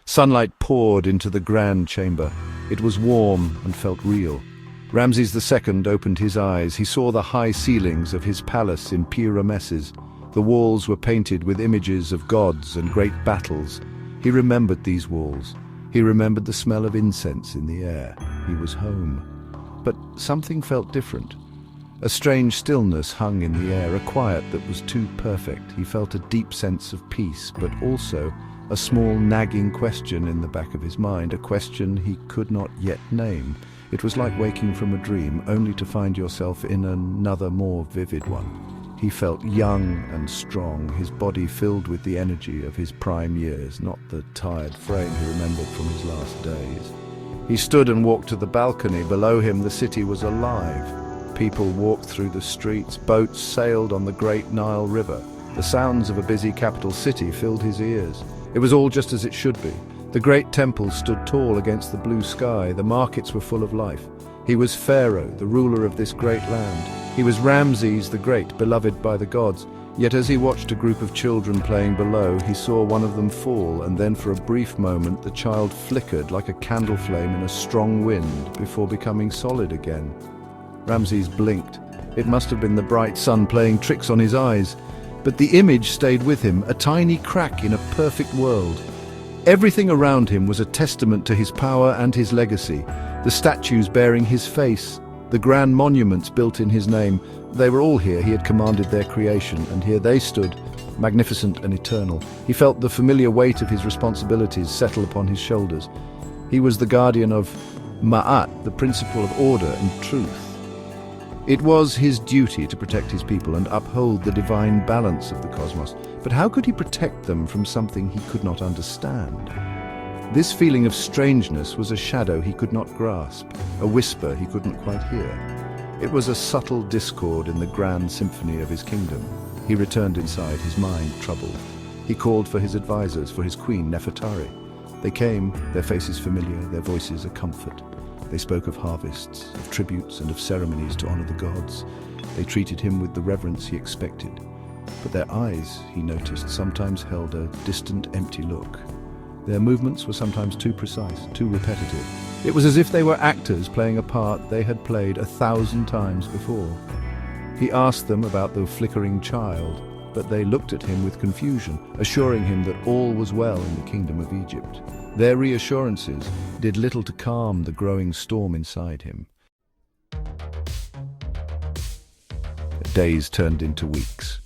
Sunlight poured into the grand chamber. It was warm and felt real. Ramses II opened his eyes. He saw the high ceilings of his palace in Rameses. The walls were painted with images of gods and great battles. He remembered these walls. He remembered the smell of incense in the air. He was home. But something felt different. A strange stillness hung in the air, a quiet that was too perfect. He felt a deep sense of peace, but also a small nagging question in the back of his mind, a question he could not yet name. It was like waking from a dream, only to find yourself in another, more vivid one. He felt young and strong, his body filled with the energy of his prime years, not the tired frame he remembered from his last days. He stood and walked to the balcony. Below him, the city was alive. People walked through the streets, boats sailed on the great Nile River. The sounds of a busy capital city filled his ears. It was all just as it should be. The great temples stood tall against the blue sky. The markets were full of life. He was Pharaoh, the ruler of this great land. He was Ramses the Great, beloved by the gods. Yet as he watched a group of children playing below, he saw one of them fall, and then for a brief moment the child flickered like a candle flame in a strong wind before becoming solid again. Ramses blinked. It must have been the bright sun playing tricks on his eyes. But the image stayed with him, a tiny crack in a perfect world. Everything around him was a testament to his power and his legacy. The statues bearing his face, the grand monuments built in his name, they were all here. He had commanded their creation, and here they stood, magnificent and eternal. He felt the familiar weight of his responsibilities settle upon his shoulders. He was the guardian of Ma'at, the principle of order and truth. It was his duty to protect his people and uphold the divine balance of the cosmos. But how could he protect them from something he could not understand? This feeling of strangeness was a shadow he could not grasp, a whisper he couldn't quite hear. It was a subtle discord in the grand symphony of his kingdom. He returned inside, his mind troubled. He called for his advisors, for his queen, Nefertari. They came, their faces familiar, their voices a comfort. They spoke of harvests, of tributes, and of ceremonies to honor the gods. They treated him with the reverence he expected. But their eyes, he noticed, sometimes held a distant, empty look. Their movements were sometimes too precise, too repetitive. It was as if they were actors playing a part they had played 1,000 times before. He asked them about the flickering child, but they looked at him with confusion, assuring him that all was well in the kingdom of Egypt. Their reassurances did little to calm the growing storm inside him. Days turned into weeks.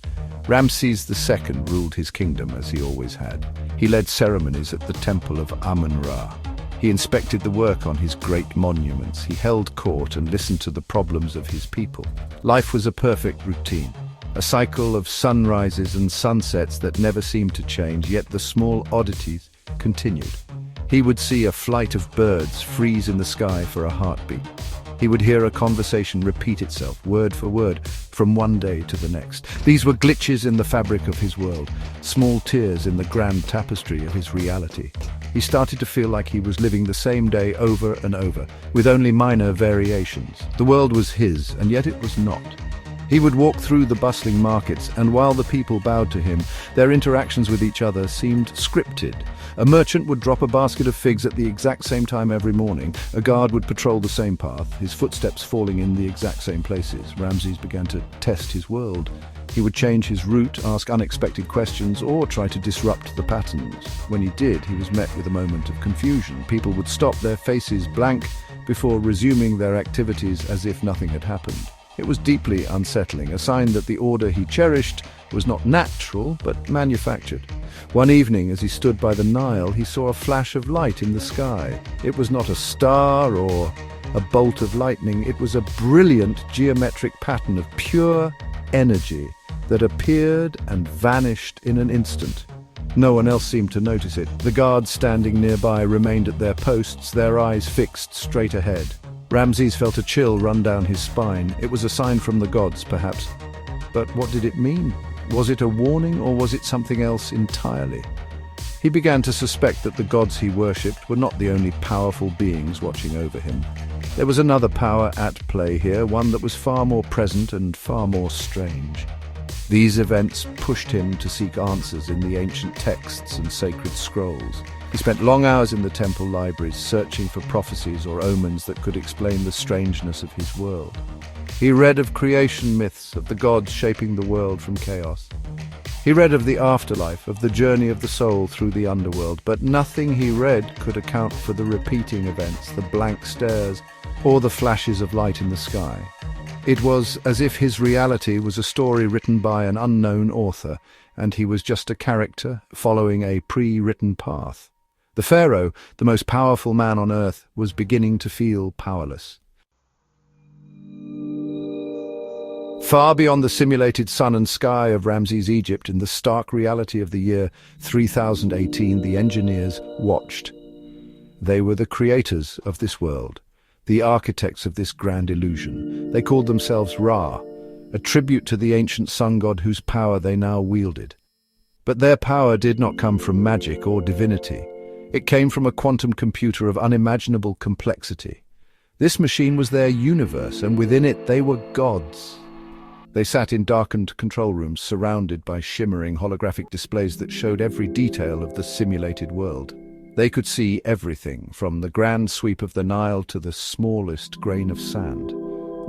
Ramses II ruled his kingdom as he always had. He led ceremonies at the temple of Amun-Ra. He inspected the work on his great monuments. He held court and listened to the problems of his people. Life was a perfect routine, a cycle of sunrises and sunsets that never seemed to change, yet the small oddities continued. He would see a flight of birds freeze in the sky for a heartbeat. He would hear a conversation repeat itself, word for word, from one day to the next. These were glitches in the fabric of his world, small tears in the grand tapestry of his reality. He started to feel like he was living the same day over and over, with only minor variations. The world was his, and yet it was not. He would walk through the bustling markets, and while the people bowed to him, their interactions with each other seemed scripted. A merchant would drop a basket of figs at the exact same time every morning. A guard would patrol the same path, his footsteps falling in the exact same places. Ramses began to test his world. He would change his route, ask unexpected questions, or try to disrupt the patterns. When he did, he was met with a moment of confusion. People would stop, their faces blank, before resuming their activities as if nothing had happened. It was deeply unsettling, a sign that the order he cherished was not natural, but manufactured. One evening, as he stood by the Nile, he saw a flash of light in the sky. It was not a star or a bolt of lightning. It was a brilliant geometric pattern of pure energy that appeared and vanished in an instant. No one else seemed to notice it. The guards standing nearby remained at their posts, their eyes fixed straight ahead. Ramses felt a chill run down his spine. It was a sign from the gods, perhaps. But what did it mean? Was it a warning, or was it something else entirely? He began to suspect that the gods he worshipped were not the only powerful beings watching over him. There was another power at play here, one that was far more present and far more strange. These events pushed him to seek answers in the ancient texts and sacred scrolls. He spent long hours in the temple libraries searching for prophecies or omens that could explain the strangeness of his world. He read of creation myths, of the gods shaping the world from chaos. He read of the afterlife, of the journey of the soul through the underworld, but nothing he read could account for the repeating events, the blank stares, or the flashes of light in the sky. It was as if his reality was a story written by an unknown author, and he was just a character following a pre-written path. The Pharaoh, the most powerful man on earth, was beginning to feel powerless. Far beyond the simulated sun and sky of Ramses' Egypt, in the stark reality of the year 3018, the engineers watched. They were the creators of this world, the architects of this grand illusion. They called themselves Ra, a tribute to the ancient sun god whose power they now wielded. But their power did not come from magic or divinity. It came from a quantum computer of unimaginable complexity. This machine was their universe, and within it they were gods. They sat in darkened control rooms, surrounded by shimmering holographic displays that showed every detail of the simulated world. They could see everything, from the grand sweep of the Nile to the smallest grain of sand.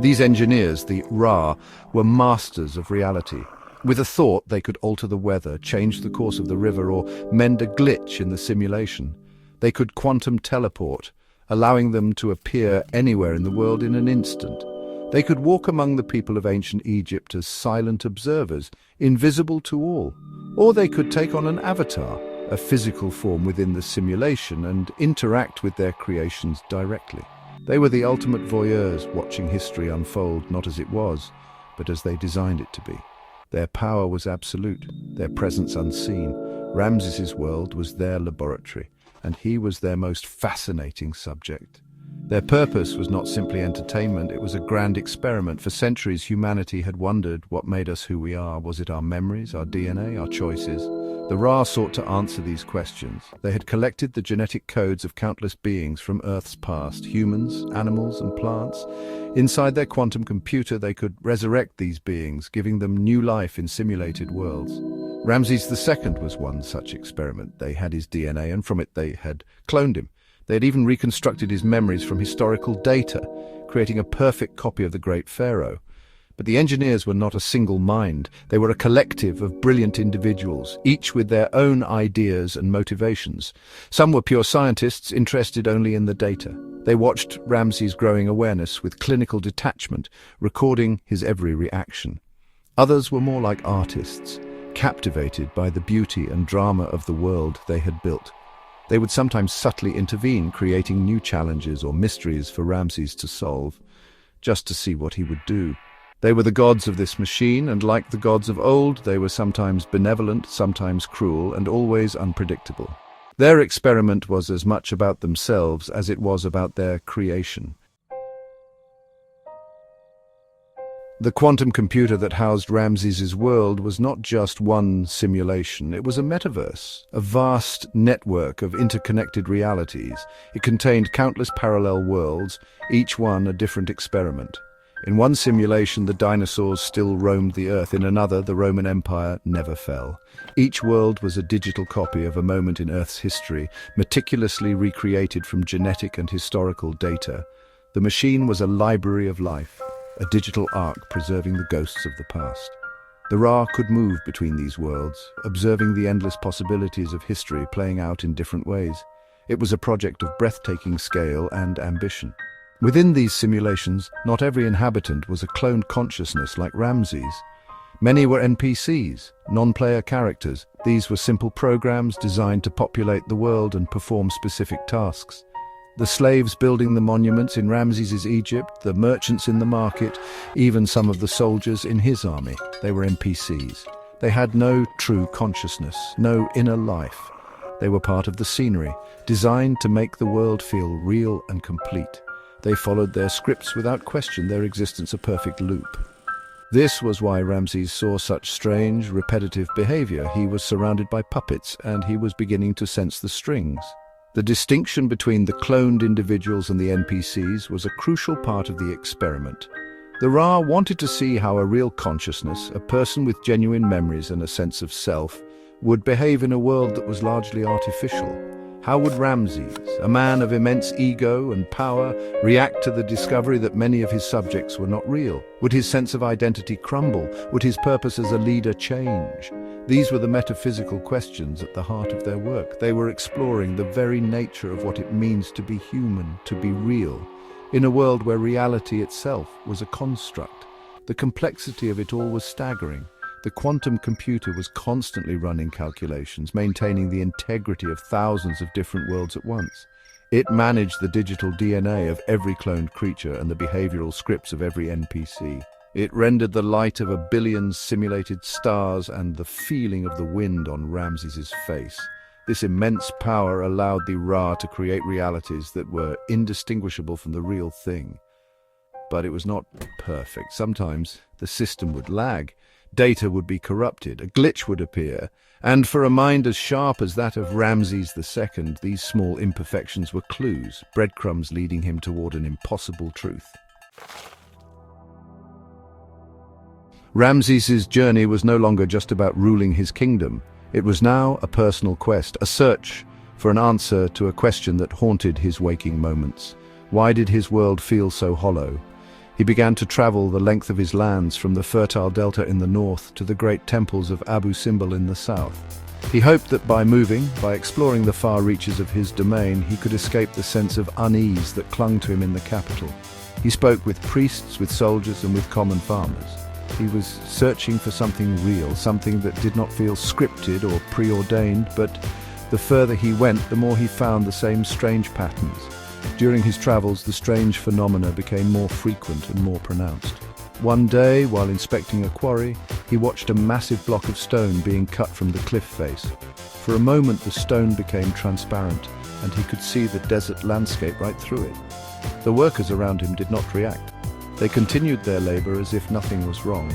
These engineers, the Ra, were masters of reality. With a thought, they could alter the weather, change the course of the river, or mend a glitch in the simulation. They could quantum teleport, allowing them to appear anywhere in the world in an instant. They could walk among the people of ancient Egypt as silent observers, invisible to all. Or they could take on an avatar, a physical form within the simulation, and interact with their creations directly. They were the ultimate voyeurs, watching history unfold not as it was, but as they designed it to be. Their power was absolute, their presence unseen. Ramses's world was their laboratory, and he was their most fascinating subject. Their purpose was not simply entertainment, it was a grand experiment. For centuries, humanity had wondered what made us who we are. Was it our memories, our DNA, our choices? The Ra sought to answer these questions. They had collected the genetic codes of countless beings from Earth's past, humans, animals, and plants. Inside their quantum computer, they could resurrect these beings, giving them new life in simulated worlds. Ramses II was one such experiment. They had his DNA, and from it they had cloned him. They had even reconstructed his memories from historical data, creating a perfect copy of the great Pharaoh. But the engineers were not a single mind. They were a collective of brilliant individuals, each with their own ideas and motivations. Some were pure scientists, interested only in the data. They watched Ramses' growing awareness with clinical detachment, recording his every reaction. Others were more like artists, captivated by the beauty and drama of the world they had built. They would sometimes subtly intervene, creating new challenges or mysteries for Ramses to solve, just to see what he would do. They were the gods of this machine, and like the gods of old, they were sometimes benevolent, sometimes cruel, and always unpredictable. Their experiment was as much about themselves as it was about their creation. The quantum computer that housed Ramses's world was not just one simulation, it was a metaverse, a vast network of interconnected realities. It contained countless parallel worlds, each one a different experiment. In one simulation, the dinosaurs still roamed the earth. In another, the Roman Empire never fell. Each world was a digital copy of a moment in Earth's history, meticulously recreated from genetic and historical data. The machine was a library of life, a digital ark preserving the ghosts of the past. The Ra could move between these worlds, observing the endless possibilities of history playing out in different ways. It was a project of breathtaking scale and ambition. Within these simulations, not every inhabitant was a cloned consciousness like Ramses. Many were NPCs, non-player characters. These were simple programs designed to populate the world and perform specific tasks. The slaves building the monuments in Ramses's Egypt, the merchants in the market, even some of the soldiers in his army, they were NPCs. They had no true consciousness, no inner life. They were part of the scenery, designed to make the world feel real and complete. They followed their scripts without question, their existence a perfect loop. This was why Ramses saw such strange, repetitive behavior. He was surrounded by puppets, and he was beginning to sense the strings. The distinction between the cloned individuals and the NPCs was a crucial part of the experiment. The Ra wanted to see how a real consciousness, a person with genuine memories and a sense of self, would behave in a world that was largely artificial. How would Ramses, a man of immense ego and power, react to the discovery that many of his subjects were not real? Would his sense of identity crumble? Would his purpose as a leader change? These were the metaphysical questions at the heart of their work. They were exploring the very nature of what it means to be human, to be real, in a world where reality itself was a construct. The complexity of it all was staggering. The quantum computer was constantly running calculations, maintaining the integrity of thousands of different worlds at once. It managed the digital DNA of every cloned creature and the behavioral scripts of every NPC. It rendered the light of a billion simulated stars and the feeling of the wind on Ramses's face. This immense power allowed the Ra to create realities that were indistinguishable from the real thing. But it was not perfect. Sometimes the system would lag. Data would be corrupted, a glitch would appear, and for a mind as sharp as that of Ramses II, these small imperfections were clues, breadcrumbs leading him toward an impossible truth. Ramses's journey was no longer just about ruling his kingdom. It was now a personal quest, a search for an answer to a question that haunted his waking moments. Why did his world feel so hollow? He began to travel the length of his lands, from the fertile delta in the north to the great temples of Abu Simbel in the south. He hoped that by exploring the far reaches of his domain, he could escape the sense of unease that clung to him in the capital. He spoke with priests, with soldiers, and with common farmers. He was searching for something real, something that did not feel scripted or preordained, but the further he went, the more he found the same strange patterns. During his travels, the strange phenomena became more frequent and more pronounced. One day, while inspecting a quarry, he watched a massive block of stone being cut from the cliff face. For a moment, the stone became transparent, and he could see the desert landscape right through it. The workers around him did not react. They continued their labor as if nothing was wrong.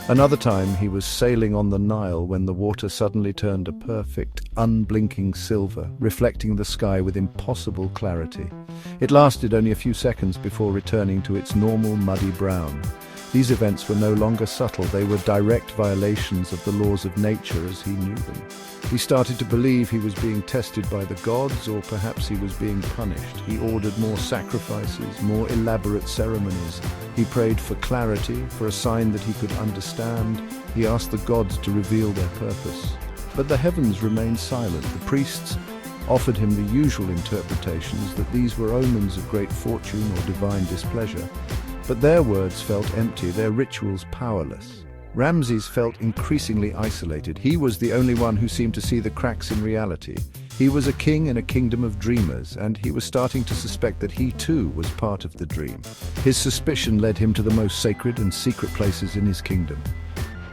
Another time, he was sailing on the Nile when the water suddenly turned a perfect, unblinking silver, reflecting the sky with impossible clarity. It lasted only a few seconds before returning to its normal muddy brown. These events were no longer subtle, they were direct violations of the laws of nature as he knew them. He started to believe he was being tested by the gods, or perhaps he was being punished. He ordered more sacrifices, more elaborate ceremonies. He prayed for clarity, for a sign that he could understand. He asked the gods to reveal their purpose. But the heavens remained silent. The priests offered him the usual interpretations, that these were omens of great fortune or divine displeasure. But their words felt empty, their rituals powerless. Ramses felt increasingly isolated. He was the only one who seemed to see the cracks in reality. He was a king in a kingdom of dreamers, and he was starting to suspect that he too was part of the dream. His suspicion led him to the most sacred and secret places in his kingdom.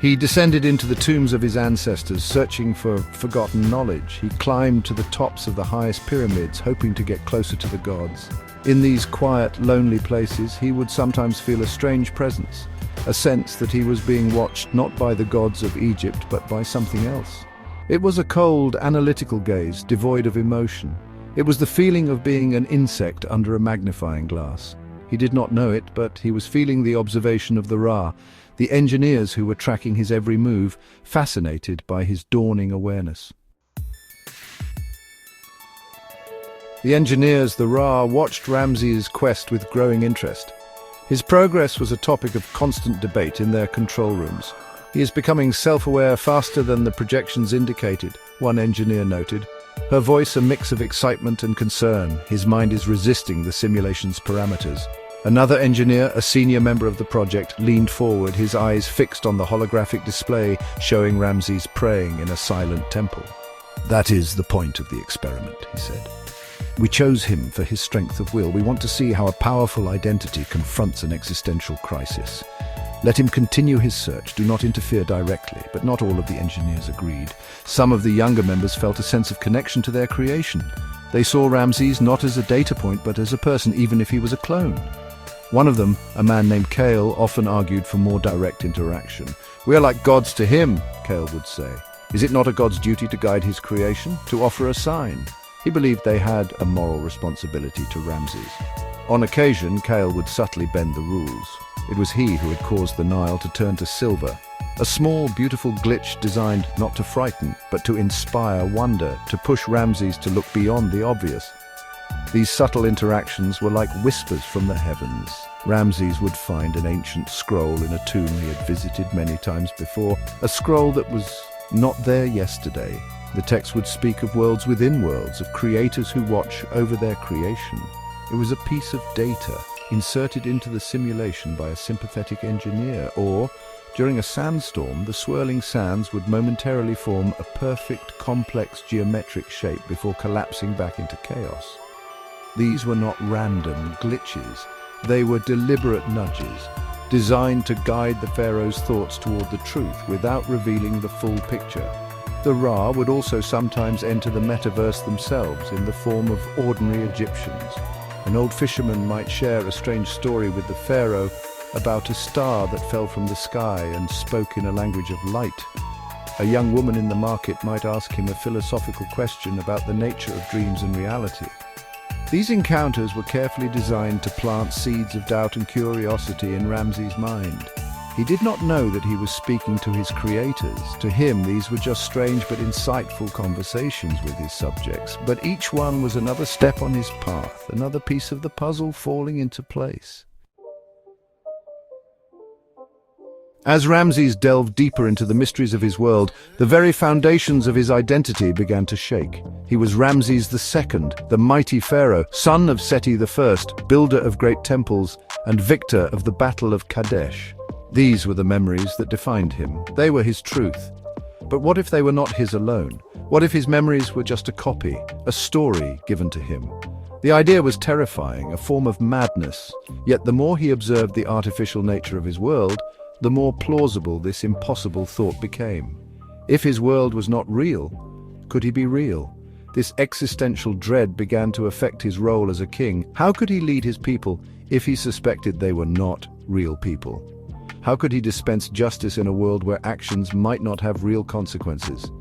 He descended into the tombs of his ancestors, searching for forgotten knowledge. He climbed to the tops of the highest pyramids, hoping to get closer to the gods. In these quiet, lonely places, he would sometimes feel a strange presence, a sense that he was being watched not by the gods of Egypt, but by something else. It was a cold, analytical gaze, devoid of emotion. It was the feeling of being an insect under a magnifying glass. He did not know it, but he was feeling the observation of the Ra, the engineers who were tracking his every move, fascinated by his dawning awareness. The engineers, the Ra, watched Ramses' quest with growing interest. His progress was a topic of constant debate in their control rooms. He is becoming self-aware faster than the projections indicated, one engineer noted. Her voice a mix of excitement and concern. His mind is resisting the simulation's parameters. Another engineer, a senior member of the project, leaned forward, his eyes fixed on the holographic display showing Ramses praying in a silent temple. "That is the point of the experiment," he said. "We chose him for his strength of will. We want to see how a powerful identity confronts an existential crisis. Let him continue his search. Do not interfere directly." But not all of the engineers agreed. Some of the younger members felt a sense of connection to their creation. They saw Ramses not as a data point, but as a person, even if he was a clone. One of them, a man named Kale, often argued for more direct interaction. "We are like gods to him," Kale would say. "Is it not a god's duty to guide his creation, to offer a sign?" He believed they had a moral responsibility to Ramses. On occasion, Kale would subtly bend the rules. It was he who had caused the Nile to turn to silver. A small, beautiful glitch designed not to frighten, but to inspire wonder, to push Ramses to look beyond the obvious. These subtle interactions were like whispers from the heavens. Ramses would find an ancient scroll in a tomb he had visited many times before, a scroll that was not there yesterday. The text would speak of worlds within worlds, of creators who watch over their creation. It was a piece of data inserted into the simulation by a sympathetic engineer, or, during a sandstorm, the swirling sands would momentarily form a perfect, complex geometric shape before collapsing back into chaos. These were not random glitches. They were deliberate nudges, designed to guide the pharaoh's thoughts toward the truth without revealing the full picture. The Ra would also sometimes enter the metaverse themselves in the form of ordinary Egyptians. An old fisherman might share a strange story with the pharaoh about a star that fell from the sky and spoke in a language of light. A young woman in the market might ask him a philosophical question about the nature of dreams and reality. These encounters were carefully designed to plant seeds of doubt and curiosity in Ramses' mind. He did not know that he was speaking to his creators. To him, these were just strange but insightful conversations with his subjects, but each one was another step on his path, another piece of the puzzle falling into place. As Ramses delved deeper into the mysteries of his world, the very foundations of his identity began to shake. He was Ramses II, the mighty pharaoh, son of Seti I, builder of great temples, and victor of the Battle of Kadesh. These were the memories that defined him. They were his truth. But what if they were not his alone? What if his memories were just a copy, a story given to him? The idea was terrifying, a form of madness. Yet the more he observed the artificial nature of his world, the more plausible this impossible thought became. If his world was not real, could he be real? This existential dread began to affect his role as a king. How could he lead his people if he suspected they were not real people? How could he dispense justice in a world where actions might not have real consequences?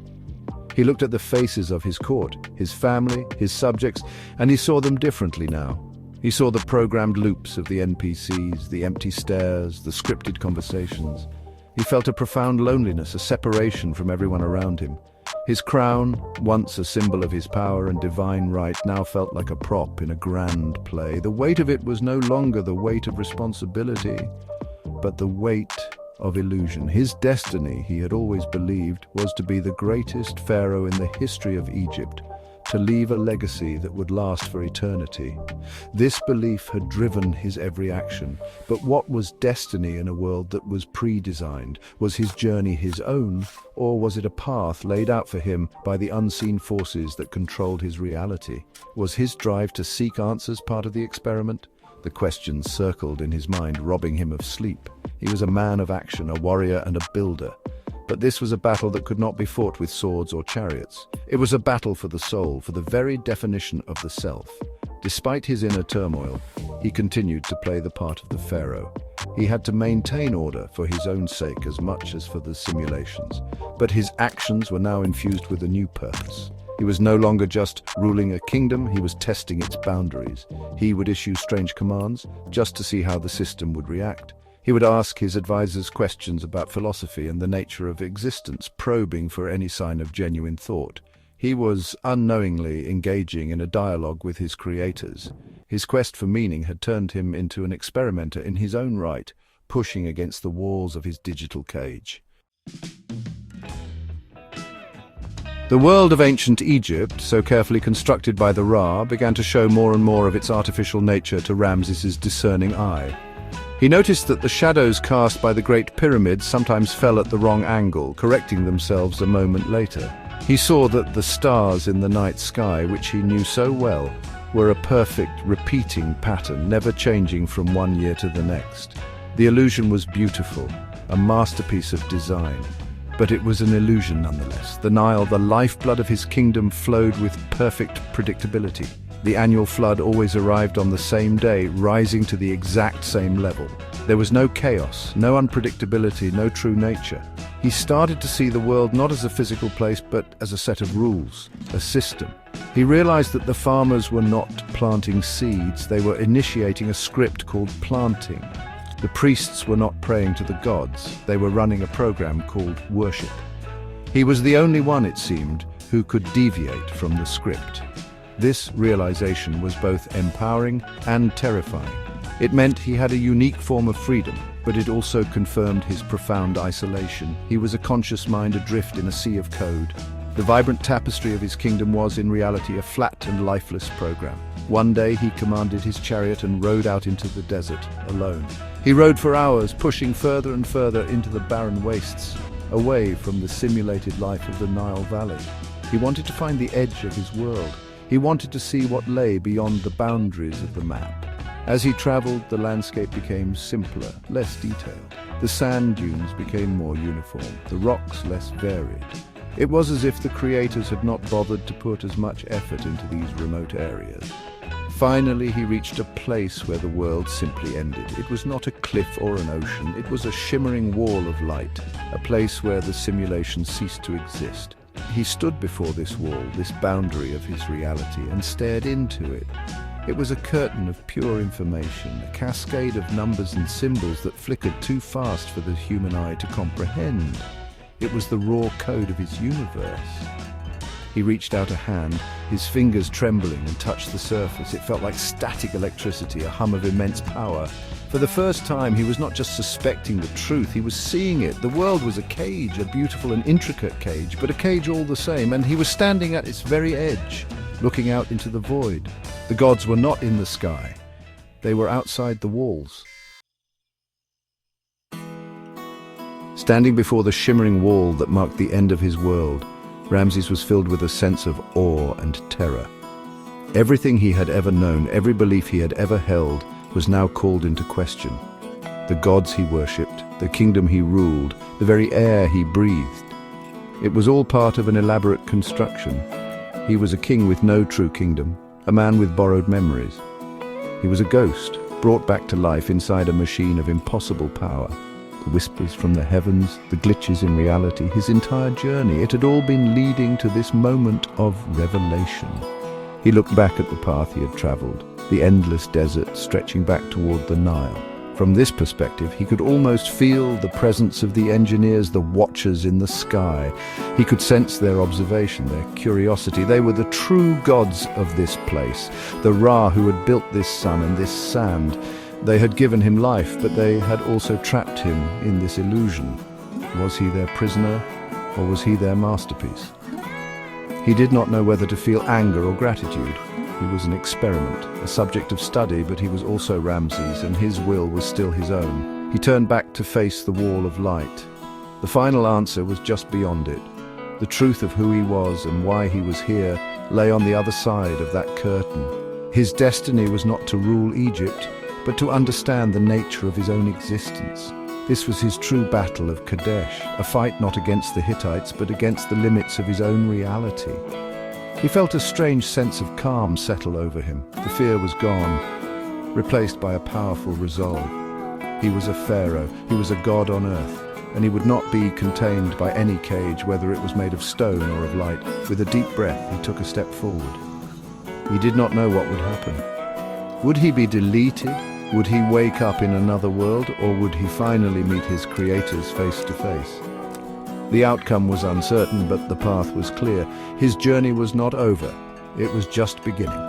He looked at the faces of his court, his family, his subjects, and he saw them differently now. He saw the programmed loops of the NPCs, the empty stares, the scripted conversations. He felt a profound loneliness, a separation from everyone around him. His crown, once a symbol of his power and divine right, now felt like a prop in a grand play. The weight of it was no longer the weight of responsibility, but the weight of illusion. His destiny, he had always believed, was to be the greatest pharaoh in the history of Egypt, to leave a legacy that would last for eternity. This belief had driven his every action. But what was destiny in a world that was pre-designed? Was his journey his own, or was it a path laid out for him by the unseen forces that controlled his reality? Was his drive to seek answers part of the experiment? The questions circled in his mind, robbing him of sleep. He was a man of action, a warrior and a builder. But this was a battle that could not be fought with swords or chariots. It was a battle for the soul, for the very definition of the self. Despite his inner turmoil, he continued to play the part of the pharaoh. He had to maintain order for his own sake as much as for the simulations. But his actions were now infused with a new purpose. He was no longer just ruling a kingdom, he was testing its boundaries. He would issue strange commands just to see how the system would react. He would ask his advisors questions about philosophy and the nature of existence, probing for any sign of genuine thought. He was unknowingly engaging in a dialogue with his creators. His quest for meaning had turned him into an experimenter in his own right, pushing against the walls of his digital cage. The world of ancient Egypt, so carefully constructed by the Ra, began to show more and more of its artificial nature to Ramses's discerning eye. He noticed that the shadows cast by the Great Pyramids sometimes fell at the wrong angle, correcting themselves a moment later. He saw that the stars in the night sky, which he knew so well, were a perfect, repeating pattern, never changing from one year to the next. The illusion was beautiful, a masterpiece of design. But it was an illusion nonetheless. The Nile, the lifeblood of his kingdom, flowed with perfect predictability. The annual flood always arrived on the same day, rising to the exact same level. There was no chaos, no unpredictability, no true nature. He started to see the world not as a physical place, but as a set of rules, a system. He realized that the farmers were not planting seeds, they were initiating a script called planting. The priests were not praying to the gods, they were running a program called worship. He was the only one, it seemed, who could deviate from the script. This realization was both empowering and terrifying. It meant he had a unique form of freedom, but it also confirmed his profound isolation. He was a conscious mind adrift in a sea of code. The vibrant tapestry of his kingdom was, in reality, a flat and lifeless program. One day he commanded his chariot and rode out into the desert, alone. He rode for hours, pushing further and further into the barren wastes, away from the simulated life of the Nile Valley. He wanted to find the edge of his world. He wanted to see what lay beyond the boundaries of the map. As he traveled, the landscape became simpler, less detailed. The sand dunes became more uniform, the rocks less varied. It was as if the creators had not bothered to put as much effort into these remote areas. Finally, he reached a place where the world simply ended. It was not a cliff or an ocean, it was a shimmering wall of light, a place where the simulation ceased to exist. He stood before this wall, this boundary of his reality, and stared into it. It was a curtain of pure information, a cascade of numbers and symbols that flickered too fast for the human eye to comprehend. It was the raw code of his universe. He reached out a hand, his fingers trembling, and touched the surface. It felt like static electricity, a hum of immense power. For the first time, he was not just suspecting the truth, he was seeing it. The world was a cage, a beautiful and intricate cage, but a cage all the same, and he was standing at its very edge, looking out into the void. The gods were not in the sky. They were outside the walls. Standing before the shimmering wall that marked the end of his world, Ramses was filled with a sense of awe and terror. Everything he had ever known, every belief he had ever held, was now called into question. The gods he worshipped, the kingdom he ruled, the very air he breathed. It was all part of an elaborate construction. He was a king with no true kingdom, a man with borrowed memories. He was a ghost, brought back to life inside a machine of impossible power. The whispers from the heavens, the glitches in reality, his entire journey, it had all been leading to this moment of revelation. He looked back at the path he had traveled, the endless desert stretching back toward the Nile. From this perspective, he could almost feel the presence of the engineers, the watchers in the sky. He could sense their observation, their curiosity. They were the true gods of this place, the Ra who had built this sun and this sand. They had given him life, but they had also trapped him in this illusion. Was he their prisoner, or was he their masterpiece? He did not know whether to feel anger or gratitude. He was an experiment, a subject of study, but he was also Ramses, and his will was still his own. He turned back to face the wall of light. The final answer was just beyond it. The truth of who he was and why he was here lay on the other side of that curtain. His destiny was not to rule Egypt, but to understand the nature of his own existence. This was his true battle of Kadesh, a fight not against the Hittites, but against the limits of his own reality. He felt a strange sense of calm settle over him. The fear was gone, replaced by a powerful resolve. He was a pharaoh, he was a god on earth, and he would not be contained by any cage, whether it was made of stone or of light. With a deep breath, he took a step forward. He did not know what would happen. Would he be deleted? Would he wake up in another world, or would he finally meet his creators face to face? The outcome was uncertain, but the path was clear. His journey was not over. It was just beginning.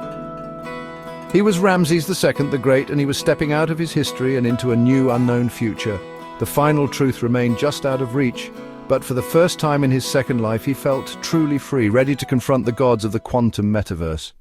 He was Ramses II the Great, and he was stepping out of his history and into a new, unknown future. The final truth remained just out of reach, but for the first time in his second life, he felt truly free, ready to confront the gods of the Quantum Metaverse.